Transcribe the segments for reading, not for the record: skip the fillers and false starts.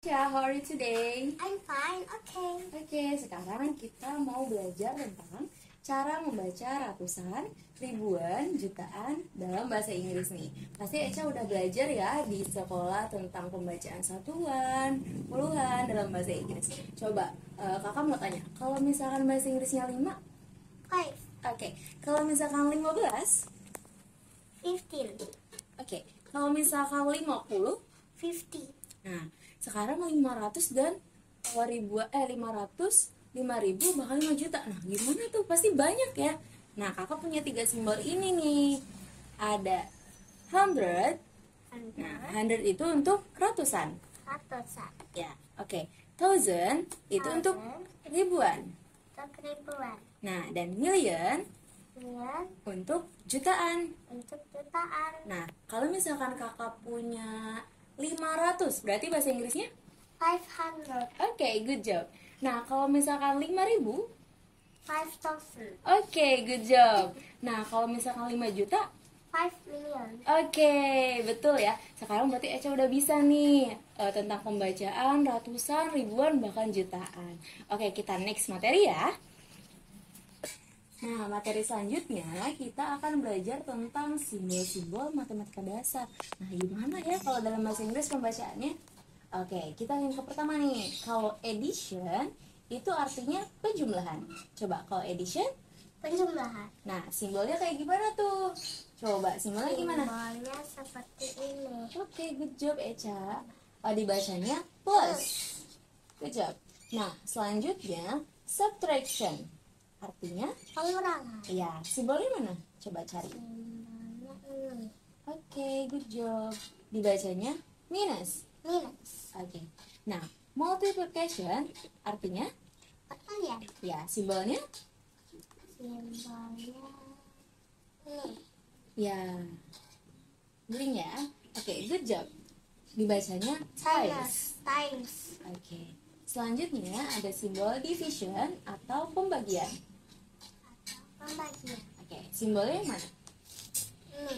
Echa, how are you today? I'm fine, okay. Oke, sekarang kita mau belajar tentang cara membaca ratusan, ribuan, jutaan dalam bahasa Inggris nih. Pasti Echa udah belajar ya di sekolah tentang pembacaan satuan, puluhan dalam bahasa Inggris. Coba, kakak mau tanya, kalau misalkan bahasa Inggrisnya 5? 5, Oke, kalau misalkan 15? 15, Oke, kalau misalkan 50? 50, Nah, sekarang 500 dan 500, 5.000 bakal 5 juta. Nah, gimana tuh? Pasti banyak ya. Nah, kakak punya 3 simbol ini nih. Ada 100. Nah, 100 itu untuk ratusan. ratusan, Ya, oke. 1000 itu untuk ribuan. untuk ribuan, Nah, dan million million untuk jutaan. untuk jutaan, Nah, kalau misalkan kakak punya 500, berarti bahasa Inggrisnya? 500, Oke, good job. Nah, kalau misalkan 5.000? 5,000, Oke, good job. Nah, kalau misalkan 5 juta? 5 million, Oke, betul ya. Sekarang berarti Eca udah bisa nih tentang pembacaan ratusan, ribuan, bahkan jutaan. Oke, kita next materi ya. Nah, materi selanjutnya kita akan belajar tentang simbol-simbol matematika dasar. Nah, gimana ya kalau dalam bahasa Inggris pembacaannya? Oke, kita yang ke pertama nih. Kalau addition itu artinya penjumlahan. Coba kalau addition, penjumlahan. nah simbolnya kayak gimana tuh? Coba simbolnya gimana? Simbolnya seperti ini. Oke, good job Eca. Dibacanya plus. Good job. Nah, selanjutnya subtraction. Artinya? Pengurangan. Ya, simbolnya mana? Coba cari. Simbolnya ini. Oke, good job. Dibacanya minus. Minus. Oke. Nah, multiplication artinya? Perkalian. Ya, simbolnya? Simbolnya ini. Ya. Bling ya. Oke, good job. Dibacanya times. Times. Oke. Selanjutnya ada simbol division atau pembagian. Pembagian. Oke, simbolnya yang mana? Ini.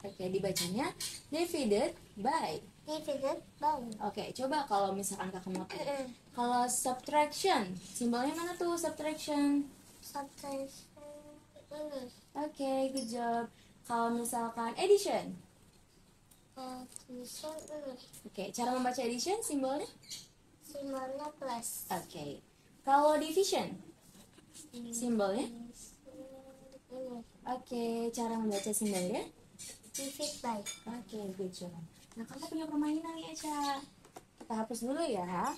Oke, dibacanya divided by. Divided by. Oke, coba kalau misalkan kakak mau tanya. Kalau subtraction, simbolnya mana tuh subtraction? Subtraction ini. Oke, good job. Kalau misalkan addition. Addition ini. Oke, cara membaca addition simbolnya? Simbolnya plus. Oke. Kalau division, simbolnya? Ini. Oke, cara membaca simbolnya? Divide by. Oke, good job. Nah, kakak punya permainan nih, Eca. Kita hapus dulu ya.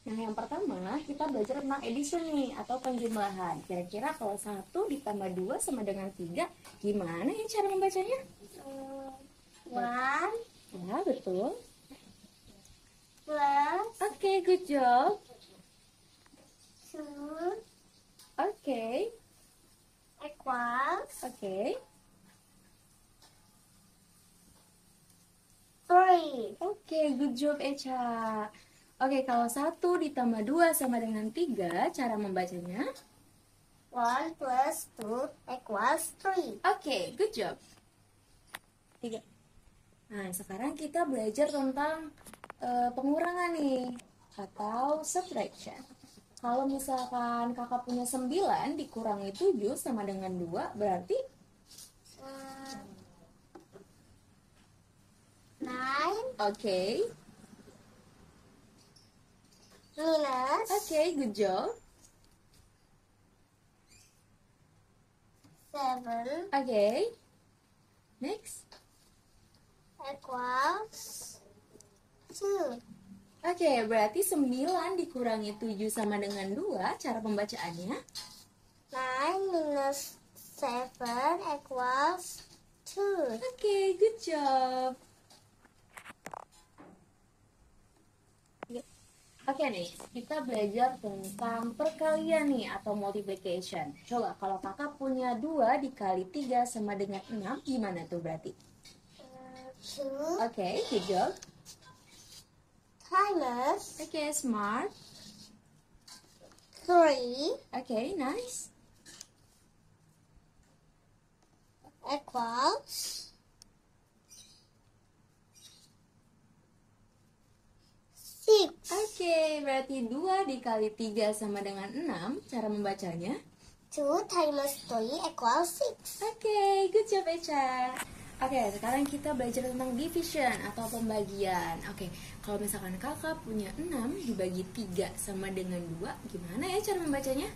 Nah, yang pertama kita belajar tentang addition nih atau penjumlahan. Kira-kira kalau 1 ditambah 2 sama dengan 3, gimana ya cara membacanya? 1 Ya, betul. plus Oke, good job. 2 Oke, equals oke. 3. Oke, good job Eca. Oke, kalau 1 ditambah 2 sama dengan 3, cara membacanya? 1 plus 2 equals 3. Oke, good job. 3. Nah, sekarang kita belajar tentang pengurangan nih atau subtraction. Kalau misalkan kakak punya 9 dikurangi 7 sama dengan 2, berarti 9 oke. minus Oke, good job. 7 Oke. Next. equals 2. Oke, berarti 9 dikurangi 7 sama dengan 2, cara pembacaannya? 9 minus 7 equals 2. Oke, good job. Oke nih, kita belajar tentang perkalian nih atau multiplication. Coba kalau kakak punya 2 dikali 3 sama dengan 6, gimana tuh berarti? 2 Oke, good job. times Oke, smart. 3 Oke, nice. equals Oke, berarti 2 dikali 3 sama dengan 6. Cara membacanya? 2 times 3 equals 6. Oke, good job Echa. Oke, sekarang kita belajar tentang division atau pembagian. Oke, kalau misalkan kakak punya 6 dibagi 3 sama dengan 2, gimana ya cara membacanya?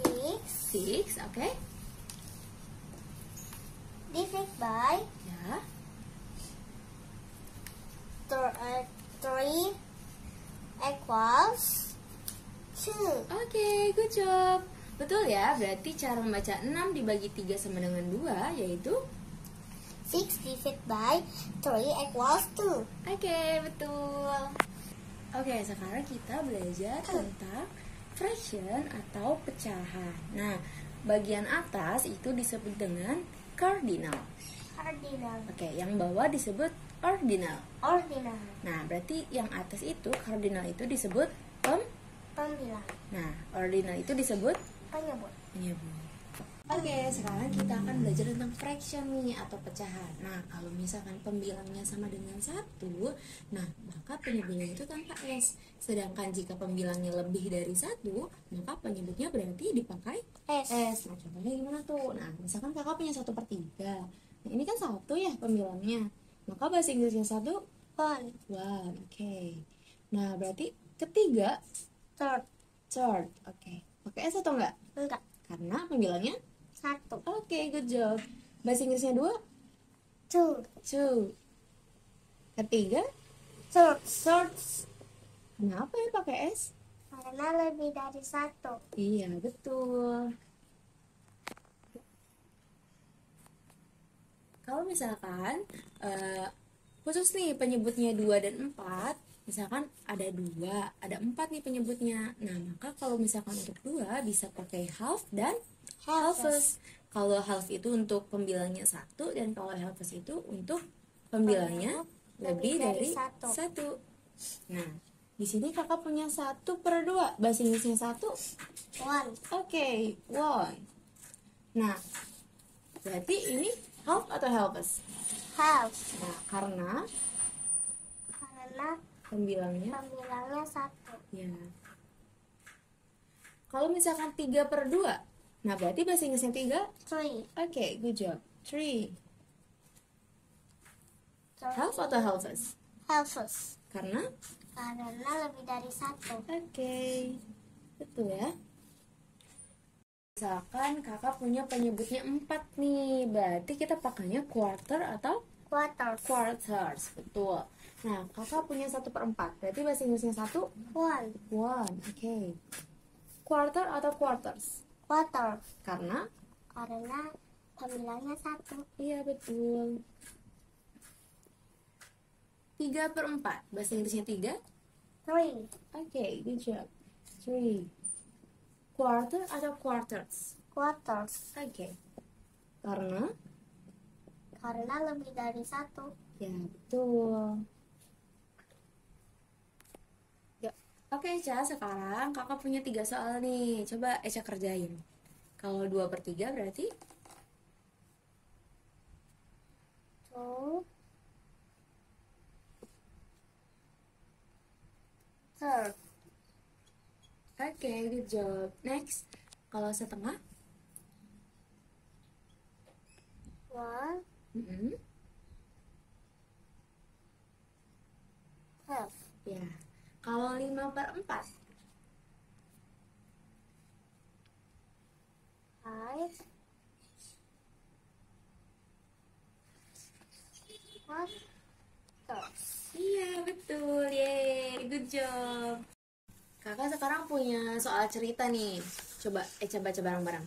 6 6, oke. divided by Ya. 3 equals 2. Oke, good job. Betul ya, berarti cara membaca 6 dibagi 3 sama dengan 2 yaitu 6 divided by 3 equals 2. Oke, betul. Oke, sekarang kita belajar tentang fraction atau pecahan. Nah, bagian atas itu disebut dengan cardinal. Cardinal. Oke, yang bawah disebut ordinal. Ordinal. Nah, berarti yang atas itu cardinal itu disebut Pembilang. Nah, ordinal itu disebut Penyebut. penyebut. Oke, sekarang kita akan belajar tentang fraction nih atau pecahan. Nah, kalau misalkan pembilangnya sama dengan 1, nah maka penyebutnya itu tanpa S. Sedangkan jika pembilangnya lebih dari 1, maka penyebutnya berarti dipakai S. Nah, contohnya gimana tuh? Nah, misalkan kakak punya 1/3. Nah, ini kan 1 ya pembilangnya. Maka bahasa Inggrisnya 1, 1, oke. Nah, berarti ketiga, Third. oke. Pakai S atau enggak? Enggak. Karena pembilangnya 1. oke, good job. Bahasa Inggrisnya 2, 2. 2. Ketiga, Third. kenapa ya pakai S? Karena lebih dari 1. Iya, betul. Kalau misalkan khusus nih penyebutnya 2 dan 4, misalkan ada 2, ada 4 nih penyebutnya. Nah, maka kalau misalkan untuk 2 bisa pakai half dan halves. Kalau half itu untuk pembilangnya 1, dan kalau halves itu untuk pembilangnya lebih dari 1. Nah, di sini kakak punya 1/2. Bahasa Inggrisnya 1. 1. Oke, 1. Nah, berarti ini half atau halves? Half. Nah, karena pembilangnya Pembilangnya 1. ya. Kalau misalkan 3/2, nah berarti bahasa Inggrisnya 3. 3. Oke, good job. 3. Half atau halves? Halves. Karena Lebih dari 1. oke, betul ya. Misalkan kakak punya penyebutnya 4 nih, berarti kita pakainya quarter atau Quarters. quarters, betul. Nah, kakak punya 1/4, berarti bahasa Inggrisnya 1, 1. 1, oke. Quarter atau quarters? Quarter. Karena Pembilangnya 1. iya, betul. 3/4, bahasa Inggrisnya 3. 3. Oke, good job. 3. Quarter atau quarters? Quarters. Oke. Karena Lebih dari 1. ya, betul. Ya. Oke, Eca, sekarang kakak punya 3 soal nih. Coba Eca kerjain. Kalau 2/3 berarti 2. Third. oke, good job. Next, kalau setengah, 1. mm-mm, Half. ya. Kalau 5/4, 5. Quarters. iya betul, yeay, good job. Kakak sekarang punya soal cerita nih. Coba Eca baca bareng-bareng.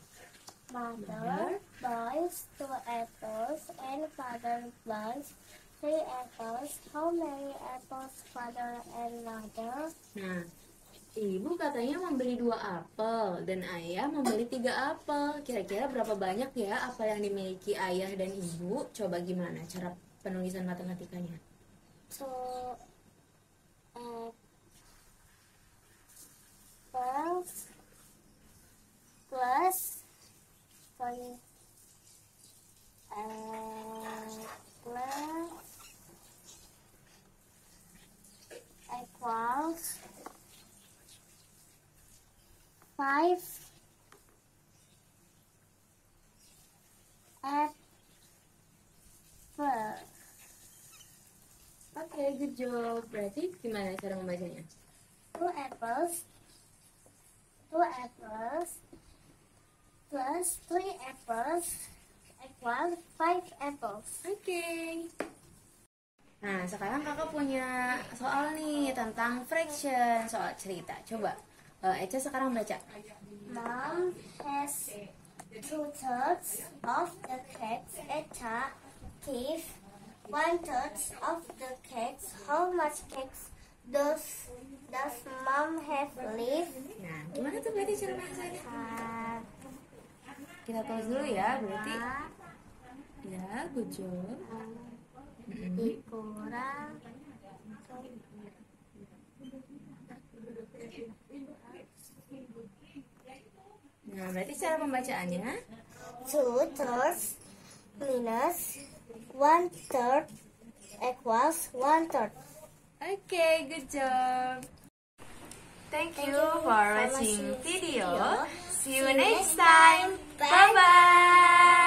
Mother buys 2 apples and father buys 3 apples. How many apples father and mother? Nah, ibu katanya membeli 2 apel dan ayah membeli 3 apel. Kira-kira berapa banyak ya apel yang dimiliki ayah dan ibu? Coba gimana cara penulisan matematikanya? 2 apples plus 3 apples equals 5 apples. Oke, good job. Berarti gimana cara membacanya? 2 apples plus 3 apples equal 5 apples. Oke. Nah, sekarang kakak punya soal nih tentang fraction, soal cerita. Coba, Eca sekarang baca. Mom has 2/3 of the cakes. Echa gave 1/3 of the cakes. How much cakes does mom have left? Nah, gimana tuh berarti cara bacanya? Kita tulis dulu ya, berarti. Ya, good job. Dikurang Nah, berarti cara pembacaannya 2/3 minus 1/3 equals 1/3. Oke, good job. Thank you for watching video. See you next time. Bye bye.